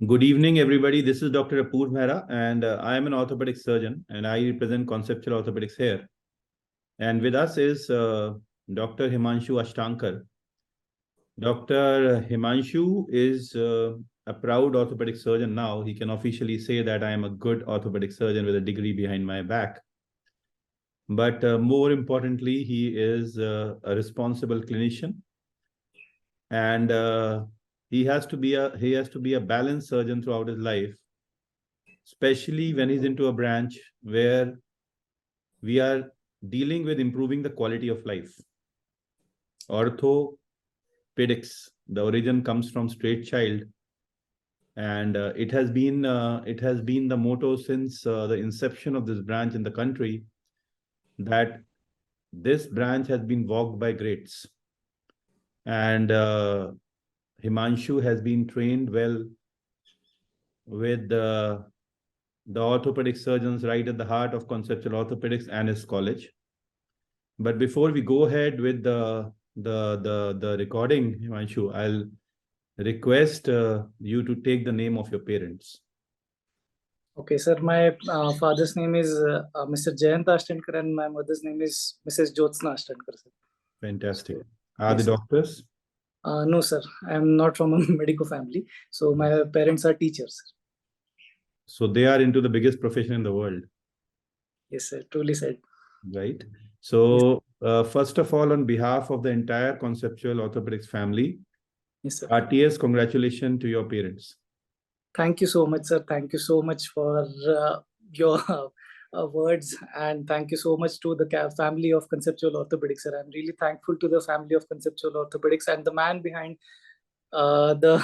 Good evening, everybody. This is Dr. Apoor Mehra, and I am an orthopedic surgeon, and I represent Conceptual Orthopedics here. And with us is Dr. Himanshu Ashtankar. Dr. Himanshu is a proud orthopedic surgeon now. He can officially say that I am a good orthopedic surgeon with a degree behind my back. But more importantly, he is a responsible clinician, and he has to be a balanced surgeon throughout his life, especially when he's into a branch where we are dealing with improving the quality of life. Orthopedics, the origin comes from straight child, and it has been the motto since the inception of this branch in the country, that this branch has been walked by greats. And Himanshu has been trained well with the orthopedic surgeons right at the heart of Conceptual Orthopedics and his college. But before we go ahead with the recording, Himanshu, I'll request you to take the name of your parents. Okay, sir. My father's name is Mr. Jayant Ashtankar, and my mother's name is Mrs. Jyotsna Ashtankar, sir. Fantastic. Are Yes, the doctors? No, sir. I am not from a medical family. So my parents are teachers. So they are into the biggest profession in the world. Yes, sir. Truly said. Right. So first of all, on behalf of the entire Conceptual Orthopedics family, Yes, sir. heartiest congratulations to your parents. Thank you so much, sir. Thank you so much for your words, and thank you so much to the family of Conceptual Orthopedics, sir. I'm really thankful to the family of Conceptual Orthopedics and the man behind the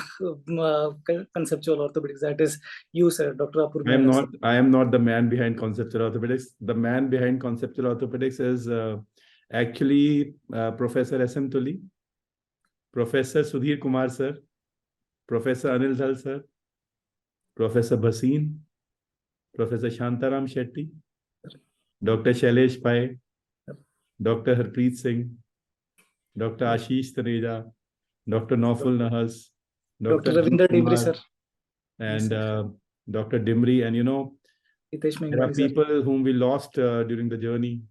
Conceptual Orthopedics, that is you, sir, Dr. Apoor Mehra. I am not the man behind Conceptual Orthopedics. The man behind Conceptual Orthopedics is actually Professor S.M. Tully, Professor Sudhir Kumar sir, Professor Anil Dhal sir, Professor Bhasin, Professor Shantaram Shetty, Dr. Shailesh Pai, Dr. Harpreet Singh, Dr. Ashish Taneja, Dr. Naufal Nahas, Dr. Ravinder Dimri, sir, and Dr. Dimri, and there are people whom we lost during the journey.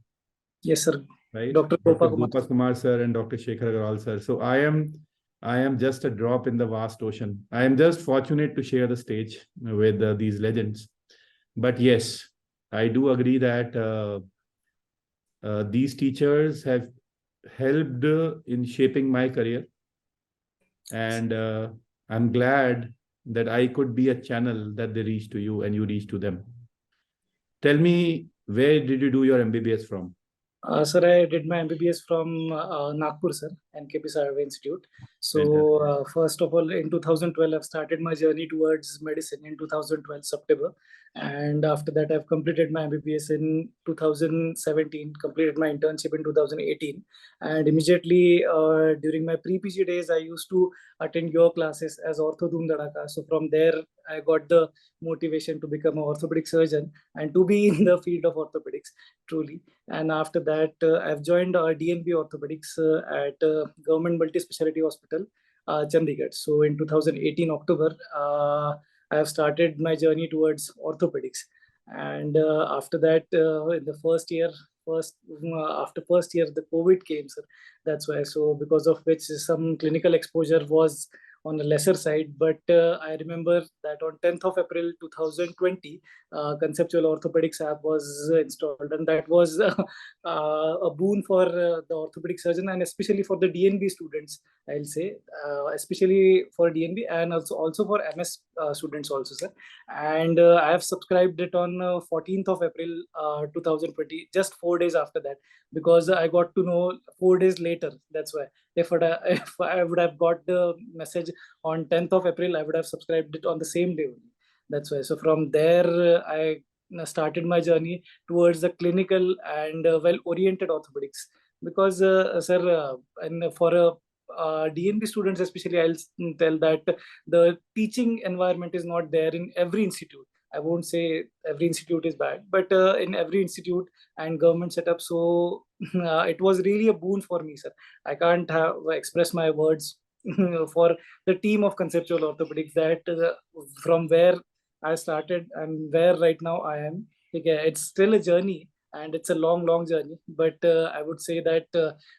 Yes, sir. Right, Dr. Gopa Kumar sir and Dr. Shekhar Agarwal sir. So I am just a drop in the vast ocean. I am just fortunate to share the stage with these legends. But yes, I do agree that these teachers have helped in shaping my career, and I'm glad that I could be a channel that they reach to you and you reach to them. Tell me, where did you do your MBBS from? Sir, I did my MBBS from Nagpur, sir, NKP Sarve Institute. So first of all, in 2012, I've started my journey towards medicine in 2012, September. And after that, I've completed my MBBS in 2017, completed my internship in 2018. And immediately during my pre-PG days, I used to attend your classes as Ortho Dhoom Dhadaka. So from there, I got the motivation to become an orthopedic surgeon and to be in the field of orthopedics, truly. And after that, I've joined DNB Orthopedics at Government Multi-Speciality Hospital, Chandigarh. So in 2018 October, I have started my journey towards orthopedics. And after that, in the after first year, the COVID came, sir. That's why. So because of which some clinical exposure was on the lesser side, but I remember that on 10th of April 2020, Conceptual Orthopedics app was installed, and that was a boon for the orthopedic surgeon and especially for the DNB students, I'll say, especially for DNB and also for MS students also, sir. And I have subscribed it on 14th of April 2020, just 4 days after that, because I got to know 4 days later. That's why. If I would have got the message on 10th of April, I would have subscribed it on the same day only. That's why. So from there, I started my journey towards the clinical and well-oriented orthopedics. Because, sir, and for DNB students especially, I'll tell that the teaching environment is not there in every institute. I won't say every institute is bad, but in every institute and government setup. So it was really a boon for me, sir. I can't express my words for the team of Conceptual Orthopedics, that from where I started and where right now I am. Okay, it's still a journey and it's a long journey, but I would say that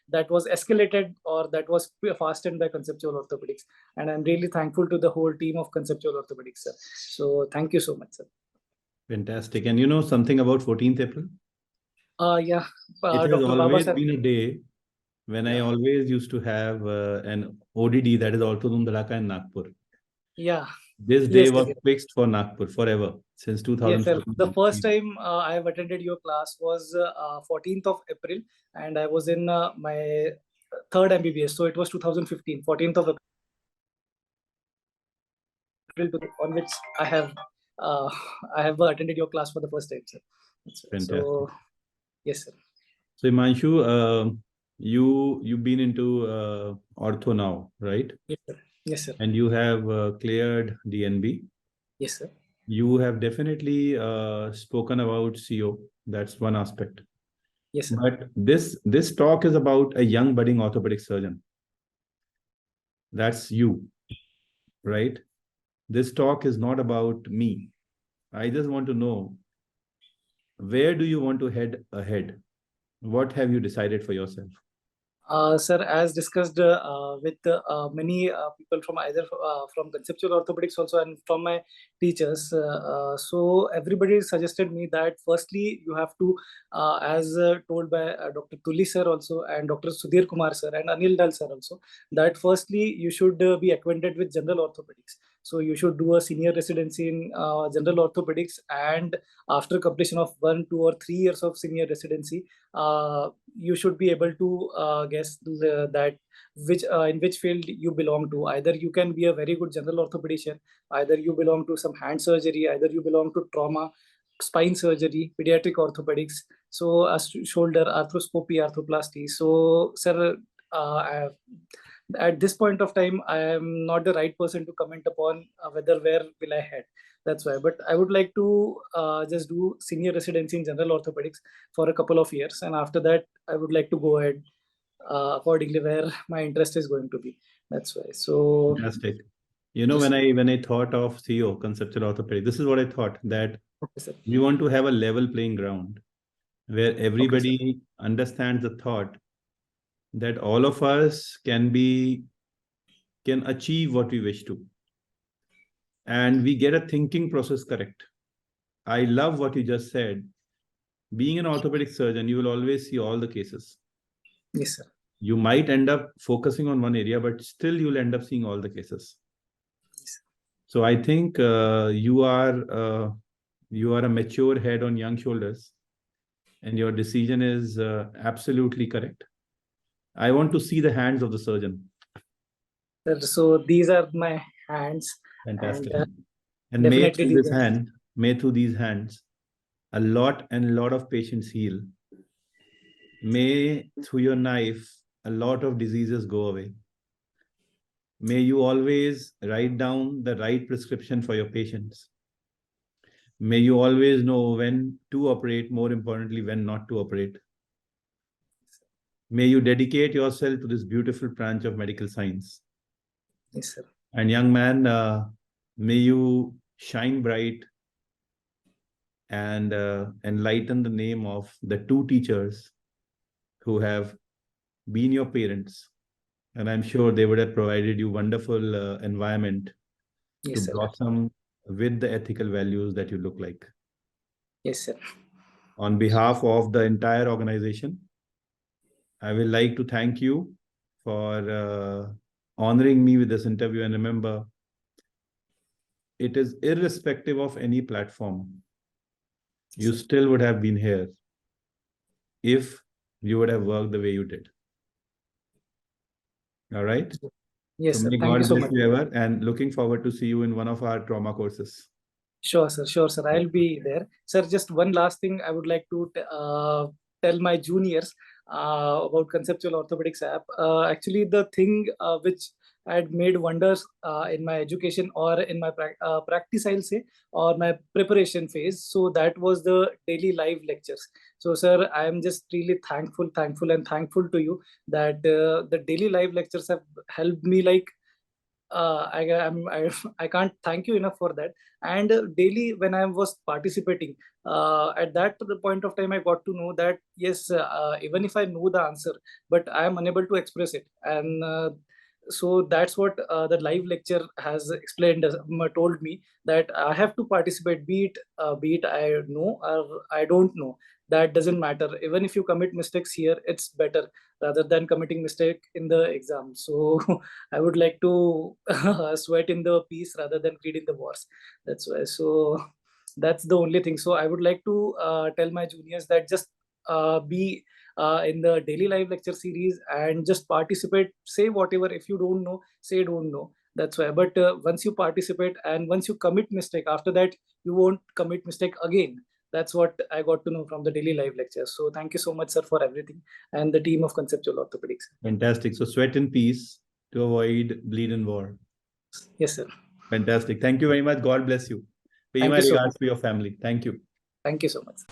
that was escalated, or that was fastened by Conceptual Orthopedics, and I'm really thankful to the whole team of Conceptual Orthopedics, sir. So thank you so much, sir. Fantastic. And you know something about 14th April? Yeah, It has Dr. Baba always sir. been a day when I always used to have an ODD, that is Ortho Dhoom Dhalaka in Nagpur. Yeah. This day Yes, was sir. fixed for Nagpur forever, since Yes, sir. 2014. The first time I have attended your class was 14th of April, and I was in my third MBBS. So it was 2015, 14th of April, on which I have attended your class for the first time, sir. Fantastic. So yes, sir. So Himanshu, you've been into ortho now, right? Yes, sir. Yes, sir. And you have cleared DNB. Yes, sir. You have definitely spoken about CO. That's one aspect. Yes, sir. But this talk is about a young budding orthopedic surgeon. That's you, right? This talk is not about me. I just want to know, where do you want to head ahead? What have you decided for yourself? Sir, as discussed with many people from either from Conceptual Orthopedics also and from my teachers, so everybody suggested me that firstly you have to, as told by Dr. Tulli sir also and Dr. Sudhir Kumar sir and Anil Dal sir also, that firstly you should be acquainted with general orthopedics. So you should do a senior residency in general orthopedics, and after completion of 1, 2, or 3 years of senior residency, you should be able to guess that which in which field you belong to. Either you can be a very good general orthopedician, either you belong to some hand surgery, either you belong to trauma, spine surgery, pediatric orthopedics, so shoulder arthroscopy, arthroplasty. So sir, at this point of time, I am not the right person to comment upon whether where will I head. That's why. But I would like to just do senior residency in general orthopedics for a couple of years, and after that, I would like to go ahead accordingly where my interest is going to be. That's why. So fantastic. You know, yes, when I thought of CO, conceptual orthopedics, this is what I thought, that okay, sir. we want to have a level playing ground where everybody understands the thought that all of us can achieve what we wish to, and we get a thinking process correct. I love what you just said. Being an orthopedic surgeon, you will always see all the cases. Yes, sir. You might end up focusing on one area, but still you'll end up seeing all the cases. Yes. So I think you are a mature head on young shoulders, and your decision is absolutely correct. I want to see the hands of the surgeon. So these are my hands. Fantastic. And may through these hands, a lot of patients heal. May through your knife, a lot of diseases go away. May you always write down the right prescription for your patients. May you always know when to operate, more importantly, when not to operate. May you dedicate yourself to this beautiful branch of medical science. Yes, sir. And young man, may you shine bright and enlighten the name of the 2 teachers who have been your parents. And I'm sure they would have provided you wonderful environment to blossom with the ethical values that you look like. Yes, sir. On behalf of the entire organization, I will like to thank you for honoring me with this interview. And remember, it is irrespective of any platform. You still would have been here if you would have worked the way you did. All right? Yes, so sir. May Thank God you so bless much. you ever, and looking forward to see you in one of our trauma courses. Sure, sir. Sure, sir. I'll be there. Sir, just one last thing I would like to tell my juniors about Conceptual Orthopedics app. Actually, the thing which had made wonders in my education or in my practice, I'll say, or my preparation phase. So that was the daily live lectures. So, sir, I am just really thankful to you that the daily live lectures have helped me like I can't thank you enough for that. And daily when I was participating, at that the point of time, I got to know that yes, even if I know the answer, but I am unable to express it. And so that's what the live lecture has explained, told me that I have to participate, be it I know or I don't know. That doesn't matter. Even if you commit mistakes here, it's better rather than committing mistake in the exam. So I would like to sweat in the peace rather than read in the wars. That's why. So that's the only thing. So I would like to tell my juniors that just be in the daily live lecture series and just participate. Say whatever. If you don't know, say don't know. That's why. But once you participate and once you commit mistake, after that you won't commit mistake again. That's what I got to know from the daily live lectures. So thank you so much, sir, for everything, and the team of Conceptual Orthopedics. Fantastic. So sweat in peace to avoid bleed in war. Yes, sir. Fantastic. Thank you very much. God bless you. Pay Thank my you so regards much. to your family. Thank you. Thank you so much.